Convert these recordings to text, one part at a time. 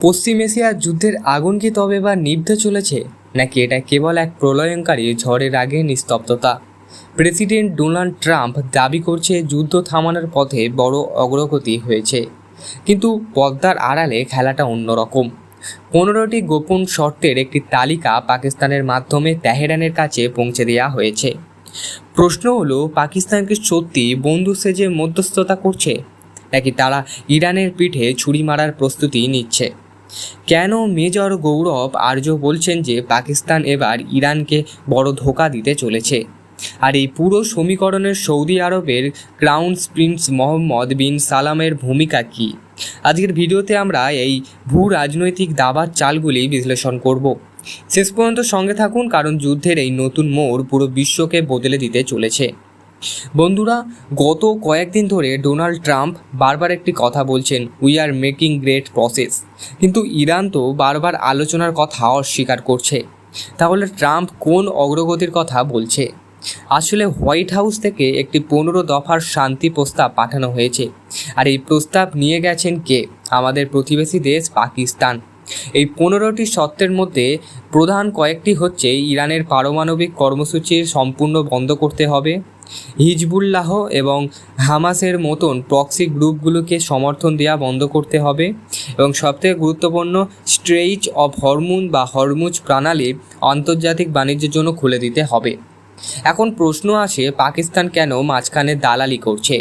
পশ্চিম এশিয়ার যুদ্ধের আগুন কি তবে এবার নিভতে চলেছে, নাকি এটা কেবল এক প্রলয়ঙ্কারী ঝড়ের আগে নিস্তব্ধতা? প্রেসিডেন্ট ডোনাল্ড ট্রাম্প দাবি করছে যুদ্ধ থামানোর পথে বড় অগ্রগতি হয়েছে, কিন্তু পর্দার আড়ালে খেলাটা অন্যরকম। 15টি গোপন শর্তের একটি তালিকা পাকিস্তানের মাধ্যমে তেহরানের কাছে পৌঁছে দেওয়া হয়েছে। প্রশ্ন হলো, পাকিস্তানকে সত্যি বন্ধু সেজে মধ্যস্থতা করছে, নাকি তারা ইরানের পিঠে ছুরি মারার প্রস্তুতি নিচ্ছে? কেন মেজর গৌরব আর্য বলছেন যে পাকিস্তান এবার ইরানকে বড় ধোঁকা দিতে চলেছে? আর এই পুরো সমীকরণের সৌদি আরবের ক্রাউন প্রিন্স মোহাম্মদ বিন সালামের ভূমিকা কী? আজকের ভিডিওতে আমরা এই ভূ রাজনৈতিক দাবার চালগুলি বিশ্লেষণ করব। শেষ পর্যন্ত সঙ্গে থাকুন, কারণ যুদ্ধের এই নতুন মোড় পুরো বিশ্বকে বদলে দিতে চলেছে। বন্ধুরা, গত কয়েকদিন ধরে ডোনাল্ড ট্রাম্প বারবার একটি কথা বলছেন, we are making great process, কিন্তু ইরান তো বারবার আলোচনার কথা অস্বীকার করছে। তাহলে ট্রাম্প কোন অগ্রগতির কথা বলছে? আসলে হোয়াইট হাউস থেকে একটি 15 দফার শান্তি প্রস্তাব পাঠানো হয়েছে, আর এই প্রস্তাব নিয়ে গেছেন কে? আমাদের প্রতিবেশী দেশ পাকিস্তান। এই 15টি শর্তের মধ্যে প্রধান কয়েকটি হচ্ছে, ইরানের পারমাণবিক কর্মসূচির সম্পূর্ণ বন্ধ করতে হবে, হিজবুল্লাহ এবং হামাসের মতন প্রক্সি গ্রুপগুলোকে সমর্থন দেওয়া বন্ধ করতে হবে, এবং সবথেকে গুরুত্বপূর্ণ, স্ট্রেইট অফ হরমুজ বা হরমুজ প্রণালী আন্তর্জাতিক বাণিজ্যের জন্য খুলে দিতে হবে। এখন প্রশ্ন আসে, পাকিস্তান কেন মাঝখানে দালালি করছে?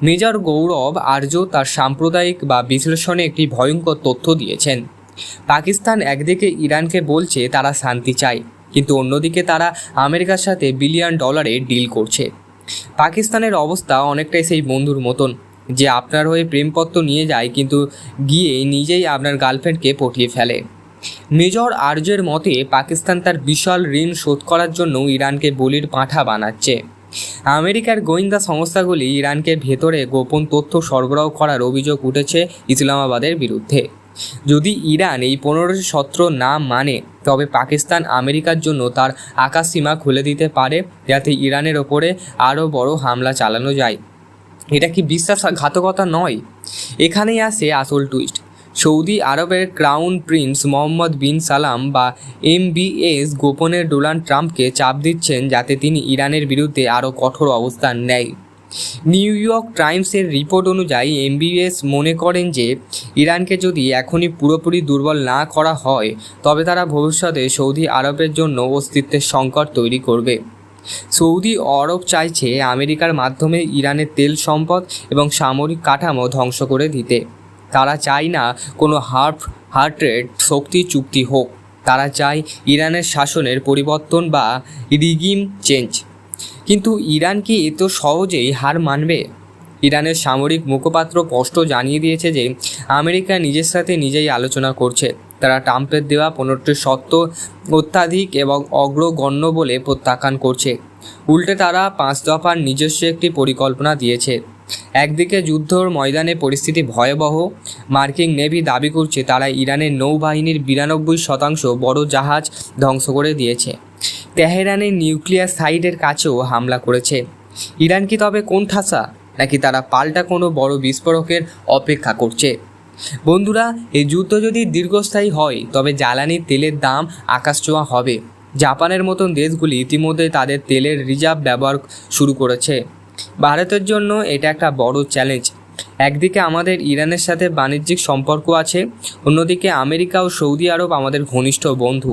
মেজর গৌরব আর্য তার সাম্প্রদায়িক বা বিশ্লেষণে একটি ভয়ঙ্কর তথ্য দিয়েছেন। পাকিস্তান একদিকে ইরানকে বলছে তারা শান্তি চায়, কিন্তু অন্যদিকে তারা আমেরিকার সাথে বিলিয়ন ডলারের ডিল করছে। পাকিস্তানের অবস্থা অনেকটাই সেই বন্ধুর মতন, যে আপনার হয়ে প্রেমপত্র নিয়ে যায়, কিন্তু গিয়ে নিজেই আপনার গার্লফ্রেন্ডকে পটিয়ে ফেলে। মেজর আর্যের মতে, পাকিস্তান তার বিশাল ঋণ শোধ করার জন্য ইরানকে বলির পাঁঠা বানাচ্ছে। আমেরিকার গোয়েন্দা সংস্থাগুলি ইরানকে ভেতরে গোপন তথ্য সরবরাহ করার অভিযোগ উঠেছে ইসলামাবাদের বিরুদ্ধে। যদি ইরান এই 15টি শর্ত না মানে, তবে পাকিস্তান আমেরিকার জন্য তার আকাশসীমা খুলে দিতে পারে, যাতে ইরানের ওপরে আরও বড় হামলা চালানো যায়। এটা কি বিশ্বাসঘাতকতা নয়? এখানেই আসে আসল টুইস্ট। সৌদি আরবের ক্রাউন প্রিন্স মোহাম্মদ বিন সালাম বা MBS গোপনে ডোনাল্ড ট্রাম্পকে চাপ দিচ্ছেন, যাতে তিনি ইরানের বিরুদ্ধে আরও কঠোর অবস্থান নেয়। নিউ ইয়র্ক টাইমসের রিপোর্ট অনুযায়ী MBS মনে করেন যে ইরানকে যদি এখনই পুরোপুরি দুর্বল না করা হয়, তবে তারা ভবিষ্যতে সৌদি আরবের জন্য অস্তিত্বের সংকট তৈরি করবে। সৌদি আরব চাইছে আমেরিকার মাধ্যমে ইরানের তেল সম্পদ এবং সামরিক কাঠামো ধ্বংস করে দিতে। তারা চায় না কোনো হার্ট রেট শক্তি চুক্তি হোক, তারা চায় ইরানের শাসনের পরিবর্তন বা রিজিম চেঞ্জ। কিন্তু ইরান কি এত সহজেই হার মানবে? ইরানের সামরিক মুখপাত্র স্পষ্ট জানিয়ে দিয়েছে যে আমেরিকা নিজের সাথে নিজেই আলোচনা করছে। তারা ট্রাম্পের দেওয়া 15টি শর্ত অত্যাধিক এবং অগ্রগণ্য বলে প্রত্যাখ্যান করছে। উল্টে তারা 5 দফার নিজস্ব একটি পরিকল্পনা দিয়েছে। একদিকে যুদ্ধর ময়দানে পরিস্থিতি ভয়াবহ। মার্কিন নেভি দাবি করছে তারা ইরানের নৌবাহিনীর 92% বড় জাহাজ ধ্বংস করে দিয়েছে। তেহরানের নিউক্লিয়ার সাইটের কাছেও হামলা করেছে। ইরান কি তবে কোন ঠাসা, নাকি তারা পাল্টা কোনো বড় বিস্ফোরকের অপেক্ষা করছে? বন্ধুরা, এই যুদ্ধ যদি দীর্ঘস্থায়ী হয়, তবে জ্বালানি তেলের দাম আকাশছোঁয়া হবে। জাপানের মতন দেশগুলি ইতিমধ্যে তাদের তেলের রিজার্ভ ব্যবহার শুরু করেছে। ভারতের জন্য এটা একটা বড় চ্যালেঞ্জ। একদিকে আমাদের ইরানের সাথে বাণিজ্যিক সম্পর্ক আছে, অন্যদিকে আমেরিকা ও সৌদি আরব আমাদের ঘনিষ্ঠ বন্ধু।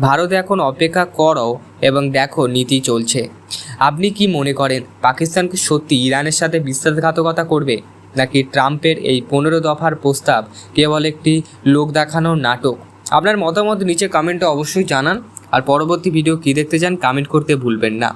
ভারত এখন অপেক্ষা করো এবং দেখো নীতি চলছে। আপনি কি মনে করেন, পাকিস্তানকে সত্যি ইরানের সাথে বিশ্বাসঘাতকতা করবে, নাকি ট্রাম্পের এই 15 দফার প্রস্তাব কেবল একটি লোক দেখানোর নাটক? আপনার মতামত নিচে কমেন্টে অবশ্যই জানান। আর পরবর্তী ভিডিও কী দেখতে চান কমেন্ট করতে ভুলবেন না।